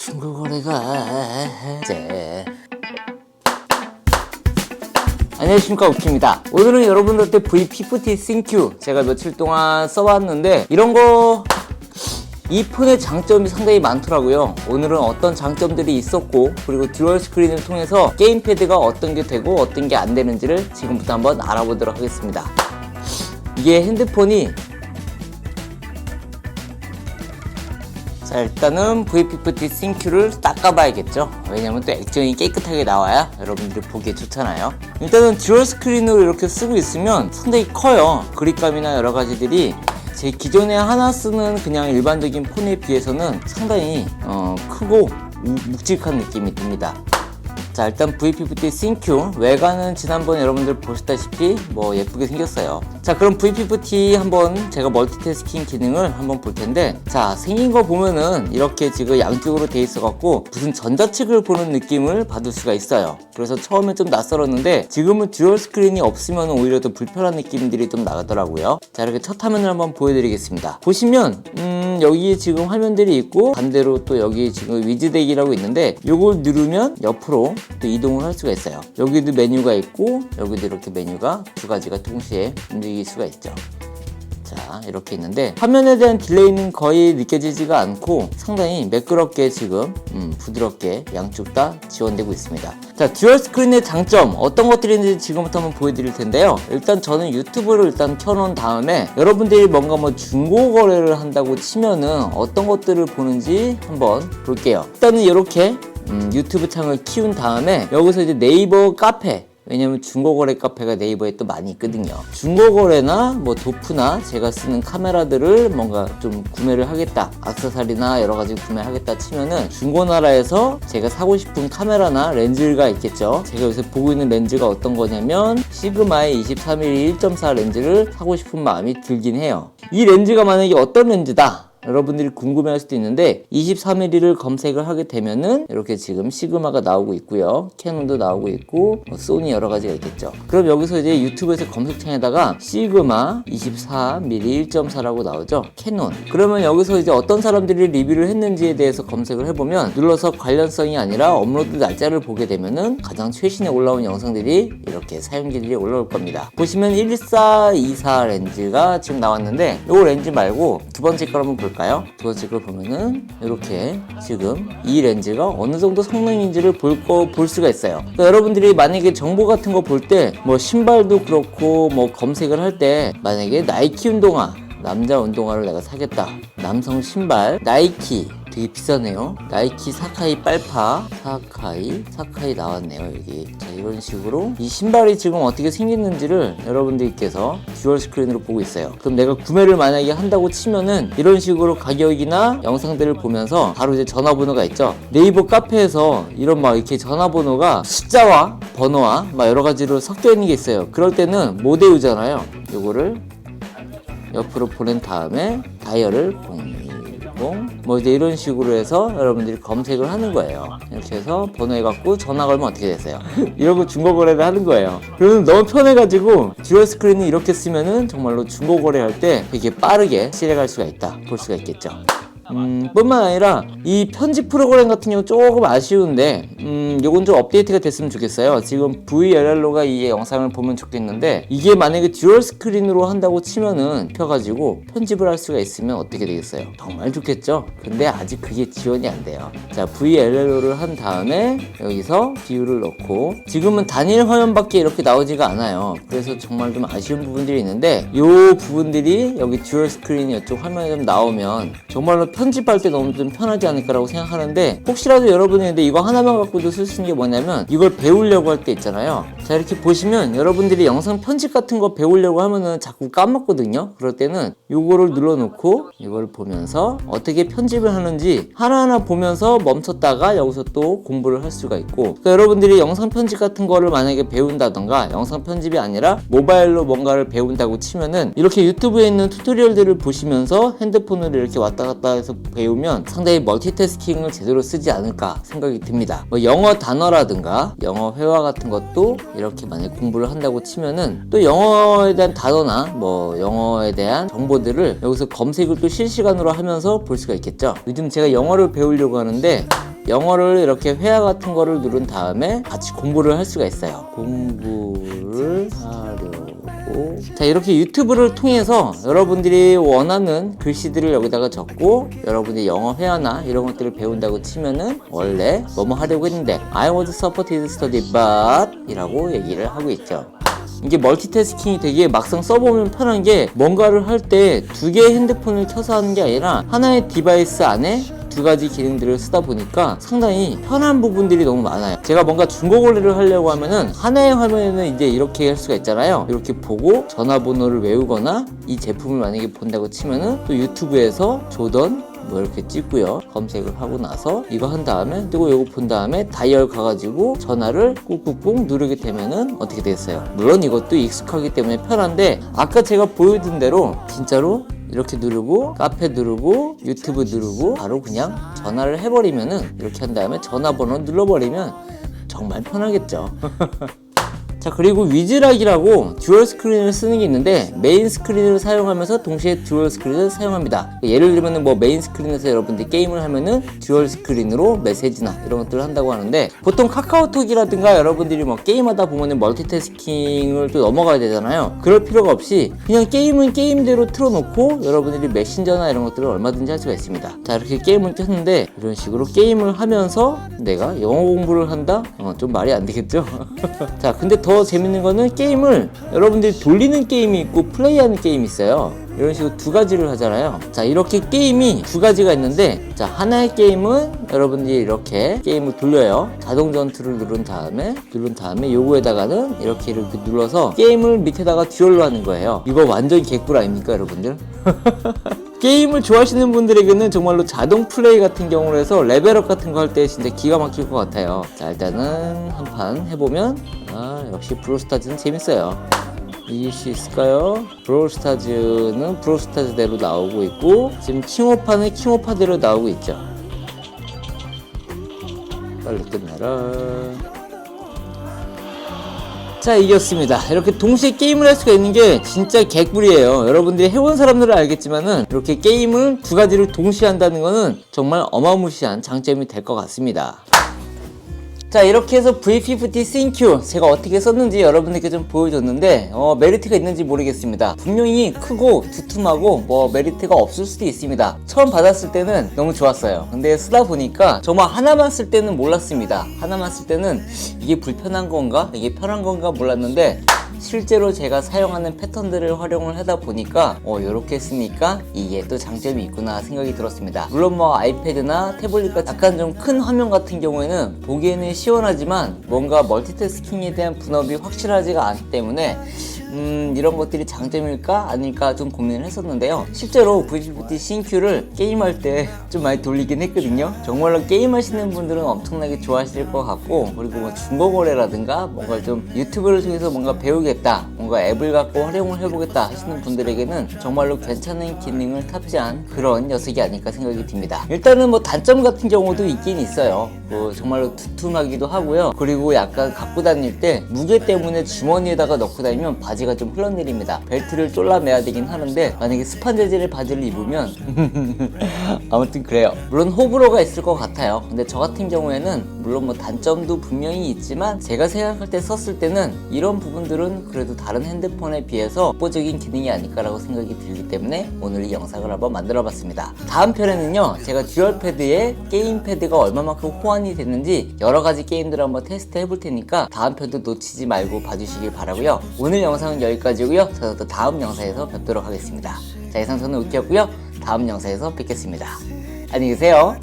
중고거래가 이제 안녕하십니까, 우키입니다. 오늘은 여러분들한테 V50 ThinQ 제가 며칠 동안 써봤는데 이 폰의 장점이 상당히 많더라고요. 오늘은 어떤 장점들이 있었고, 그리고 듀얼 스크린을 통해서 게임패드가 어떤 게 되고 어떤 게 안 되는지를 지금부터 한번 알아보도록 하겠습니다. 이게 핸드폰이, 자, 일단은 V50 ThinQ를 닦아봐야겠죠. 왜냐면 또 액정이 깨끗하게 나와야 여러분들이 보기에 좋잖아요. 일단은 듀얼 스크린으로 이렇게 쓰고 있으면 상당히 커요. 그립감이나 여러 가지들이 제 기존에 하나 쓰는 그냥 일반적인 폰에 비해서는 상당히 크고 묵직한 느낌이 듭니다. 자, 일단 V50 ThinQ 외관은 지난번에 여러분들 보셨다시피 예쁘게 생겼어요. 자, 그럼 V50 한번 제가 멀티태스킹 기능을 한번 볼 텐데, 자, 생긴 거 보면은 이렇게 지금 양쪽으로 돼 있어 갖고 무슨 전자책을 보는 느낌을 받을 수가 있어요. 그래서 처음엔 좀 낯설었는데 지금은 듀얼 스크린이 없으면 오히려 더 불편한 느낌들이 좀 나더라고요. 자, 이렇게 첫 화면을 한번 보여드리겠습니다. 보시면 여기 지금 화면들이 있고, 반대로 또 여기 지금 위즈덱이라고 있는데, 요걸 누르면 옆으로 또 이동을 할 수가 있어요. 여기도 메뉴가 있고, 여기도 이렇게 메뉴가 두 가지가 동시에 움직일 수가 있죠. 자, 이렇게 있는데 화면에 대한 딜레이는 거의 느껴지지가 않고 상당히 매끄럽게 지금 부드럽게 양쪽 다 지원되고 있습니다. 자, 듀얼 스크린의 장점 어떤 것들이 있는지 지금부터 한번 보여드릴 텐데요. 일단 저는 유튜브를 일단 켜놓은 다음에 여러분들이 뭔가 중고 거래를 한다고 치면은 어떤 것들을 보는지 한번 볼게요. 일단은 이렇게 유튜브 창을 키운 다음에 여기서 이제 네이버 카페, 왜냐면 중고거래 카페가 네이버에 또 많이 있거든요. 중고거래나 도프나 제가 쓰는 카메라들을 뭔가 좀 구매를 하겠다, 액세서리나 여러가지 구매하겠다 치면은 중고나라에서 제가 사고 싶은 카메라나 렌즈가 있겠죠. 제가 요새 보고 있는 렌즈가 어떤 거냐면 시그마의 23mm 1.4 렌즈를 사고 싶은 마음이 들긴 해요. 이 렌즈가 만약에 어떤 렌즈다, 여러분들이 궁금해할 수도 있는데 23mm를 검색을 하게 되면은 이렇게 지금 시그마가 나오고 있고요, 캐논도 나오고 있고 소니 여러 가지가 있겠죠. 그럼 여기서 이제 유튜브에서 검색창에다가 시그마 24mm 1.4라고 나오죠, 캐논. 그러면 여기서 이제 어떤 사람들이 리뷰를 했는지에 대해서 검색을 해보면 눌러서 관련성이 아니라 업로드 날짜를 보게 되면은 가장 최신에 올라온 영상들이 이렇게 사용기들이 올라올 겁니다. 보시면 1424 렌즈가 지금 나왔는데, 이 렌즈 말고 두 번째 걸 한번 볼까요? 두 번째 걸 보면은 이렇게 지금 이 렌즈가 어느 정도 성능인지를 볼 수가 있어요. 그러니까 여러분들이 만약에 정보 같은 거 볼 때 신발도 그렇고 검색을 할 때 만약에 나이키 운동화, 남자 운동화를 내가 사겠다, 남성 신발 나이키 되게 비싸네요. 나이키 사카이 빨파, 사카이 나왔네요, 여기. 자, 이런 식으로 이 신발이 지금 어떻게 생겼는지를 여러분들께서 듀얼 스크린으로 보고 있어요. 그럼 내가 구매를 만약에 한다고 치면은 이런 식으로 가격이나 영상들을 보면서 바로 이제 전화번호가 있죠. 네이버 카페에서 이런 이렇게 전화번호가 숫자와 번호와 여러 가지로 섞여 있는 게 있어요. 그럴 때는 못 외우잖아요. 요거를 옆으로 보낸 다음에 다이얼을 이제 이런 식으로 해서 여러분들이 검색을 하는 거예요. 이렇게 해서 번호해갖고 전화 걸면 어떻게 됐어요? 이러고 중고거래를 하는 거예요. 그러면 너무 편해가지고 듀얼 스크린을 이렇게 쓰면은 정말로 중고거래할 때 되게 빠르게 실행할 수가 있다, 볼 수가 있겠죠. 뿐만 아니라 이 편집 프로그램 같은 경우 조금 아쉬운데 요건 좀 업데이트가 됐으면 좋겠어요. 지금 VLL로가 이 영상을 보면 좋겠는데, 이게 만약에 듀얼 스크린으로 한다고 치면은 펴가지고 편집을 할 수가 있으면 어떻게 되겠어요? 정말 좋겠죠? 근데 아직 그게 지원이 안 돼요. 자, VLLO를 한 다음에 여기서 비율을 넣고, 지금은 단일 화면밖에 이렇게 나오지가 않아요. 그래서 정말 좀 아쉬운 부분들이 있는데, 요 부분들이 여기 듀얼 스크린이 이쪽 화면에 좀 나오면 정말로 편집할 때 너무 좀 편하지 않을까라고 생각하는데, 혹시라도 여러분이 근데 이거 하나만 갖고도 쓸 수 있는 게 뭐냐면, 이걸 배우려고 할 때 있잖아요. 자, 이렇게 보시면 여러분들이 영상 편집 같은 거 배우려고 하면은 자꾸 까먹거든요. 그럴 때는 요거를 눌러놓고 이걸 보면서 어떻게 편집을 하는지 하나하나 보면서 멈췄다가 여기서 또 공부를 할 수가 있고, 그러니까 여러분들이 영상 편집 같은 거를 만약에 배운다던가, 영상 편집이 아니라 모바일로 뭔가를 배운다고 치면은 이렇게 유튜브에 있는 튜토리얼들을 보시면서 핸드폰으로 이렇게 왔다 갔다 해서 배우면 상당히 멀티태스킹을 제대로 쓰지 않을까 생각이 듭니다. 영어 단어라든가 영어 회화 같은 것도 이렇게 만약 공부를 한다고 치면은 또 영어에 대한 단어나 영어에 대한 정보들을 여기서 검색을 또 실시간으로 하면서 볼 수가 있겠죠. 요즘 제가 영어를 배우려고 하는데 영어를 이렇게 회화 같은 거를 누른 다음에 같이 공부를 할 수가 있어요. 공부를 하려고. 자, 이렇게 유튜브를 통해서 여러분들이 원하는 글씨들을 여기다가 적고 여러분이 영어 회화나 이런 것들을 배운다고 치면은 원래 뭐뭐 하려고 했는데 I was supported study but 이라고 얘기를 하고 있죠. 이게 멀티태스킹이 되게 막상 써보면 편한 게 뭔가를 할 때 두 개의 핸드폰을 켜서 하는 게 아니라 하나의 디바이스 안에 두 가지 기능들을 쓰다 보니까 상당히 편한 부분들이 너무 많아요. 제가 뭔가 중고 거래를 하려고 하면은 하나의 화면에는 이제 이렇게 할 수가 있잖아요. 이렇게 보고 전화번호를 외우거나 이 제품을 만약에 본다고 치면은 또 유튜브에서 조던 뭐 이렇게 찍고요. 검색을 하고 나서 이거 한 다음에 또 이거 본 다음에 다이얼 가가지고 전화를 꾹꾹꾹 누르게 되면은 어떻게 됐어요? 물론 이것도 익숙하기 때문에 편한데 아까 제가 보여준 대로 진짜로 이렇게 누르고 카페 누르고 유튜브 누르고 바로 그냥 전화를 해버리면은 이렇게 한 다음에 전화번호 눌러버리면 정말 편하겠죠. 자, 그리고 위즈락이라고 듀얼 스크린을 쓰는 게 있는데 메인 스크린을 사용하면서 동시에 듀얼 스크린을 사용합니다. 예를 들면 뭐 메인 스크린에서 여러분들이 게임을 하면은 듀얼 스크린으로 메시지나 이런 것들을 한다고 하는데 보통 카카오톡이라든가 여러분들이 뭐 게임하다 보면은 멀티태스킹을 또 넘어가야 되잖아요. 그럴 필요가 없이 그냥 게임은 게임대로 틀어놓고 여러분들이 메신저나 이런 것들을 얼마든지 할 수가 있습니다. 자, 이렇게 게임을 켰는데 이런 식으로 게임을 하면서 내가 영어 공부를 한다? 좀 말이 안 되겠죠? 자, 근데 더 재밌는 거는 게임을 여러분들이 돌리는 게임이 있고 플레이하는 게임이 있어요. 이런 식으로 두 가지를 하잖아요. 자, 이렇게 게임이 두 가지가 있는데 자, 하나의 게임은 여러분들이 이렇게 게임을 돌려요. 자동 전투를 누른 다음에 요거에다가는 이렇게 눌러서 게임을 밑에다가 듀얼로 하는 거예요. 이거 완전 개꿀 아닙니까 여러분들? 게임을 좋아하시는 분들에게는 정말로 자동 플레이 같은 경우로 해서 레벨업 같은 거 할 때 진짜 기가 막힐 것 같아요. 자, 일단은 한 판 해보면 역시 브롤스타즈는 재밌어요. 이길 수 있을까요? 브롤스타즈는 브롤스타즈대로 나오고 있고 지금 킹오파는 킹오파대로 나오고 있죠. 빨리 끝내라. 자, 이겼습니다. 이렇게 동시에 게임을 할 수가 있는 게 진짜 개꿀이에요. 여러분들이 해본 사람들은 알겠지만은 이렇게 게임을 두 가지를 동시에 한다는 거는 정말 어마무시한 장점이 될 것 같습니다. 자, 이렇게 해서 V50 ThinQ 제가 어떻게 썼는지 여러분들께 좀 보여줬는데 메리트가 있는지 모르겠습니다. 분명히 크고 두툼하고 뭐 메리트가 없을 수도 있습니다. 처음 받았을 때는 너무 좋았어요. 근데 쓰다 보니까 정말 하나만 쓸 때는 몰랐습니다. 하나만 쓸 때는 이게 불편한 건가? 이게 편한 건가 몰랐는데 실제로 제가 사용하는 패턴들을 활용을 하다 보니까 이렇게 쓰니까 이게 또 장점이 있구나 생각이 들었습니다. 물론 뭐 아이패드나 태블릿 같은 약간 좀 큰 화면 같은 경우에는 보기에는 시원하지만 뭔가 멀티태스킹에 대한 분업이 확실하지가 않기 때문에 이런 것들이 장점일까 아닐까 좀 고민을 했었는데요. 실제로 V50 ThinQ를 게임할 때 좀 많이 돌리긴 했거든요. 정말로 게임하시는 분들은 엄청나게 좋아하실 것 같고 그리고 뭐 중고거래라든가 뭔가 좀 유튜브를 통해서 뭔가 배우겠다 뭔가 앱을 갖고 활용을 해보겠다 하시는 분들에게는 정말로 괜찮은 기능을 탑재한 그런 녀석이 아닐까 생각이 듭니다. 일단은 뭐 단점 같은 경우도 있긴 있어요. 뭐 정말로 두툼하기도 하고요. 그리고 약간 갖고 다닐 때 무게 때문에 주머니에다가 넣고 다니면 바지가 좀 흘러내립니다. 벨트를 졸라매야 되긴 하는데 만약에 스판 재질의 바지를 입으면 아무튼 그래요. 물론 호불호가 있을 것 같아요. 근데 저 같은 경우에는 물론 뭐 단점도 분명히 있지만 제가 생각할 때 썼을 때는 이런 부분들은 그래도 다른 핸드폰에 비해서 독보적인 기능이 아닐까라고 생각이 들기 때문에 오늘 이 영상을 한번 만들어 봤습니다. 다음 편에는요 제가 듀얼패드에 게임패드가 얼마만큼 호환이 됐는지 여러가지 게임들을 한번 테스트 해볼 테니까 다음 편도 놓치지 말고 봐주시길 바라고요. 오늘 영상은 여기까지고요. 저는 또 다음 영상에서 뵙도록 하겠습니다. 자, 이상 저는 우키였고요. 다음 영상에서 뵙겠습니다. 안녕히 계세요.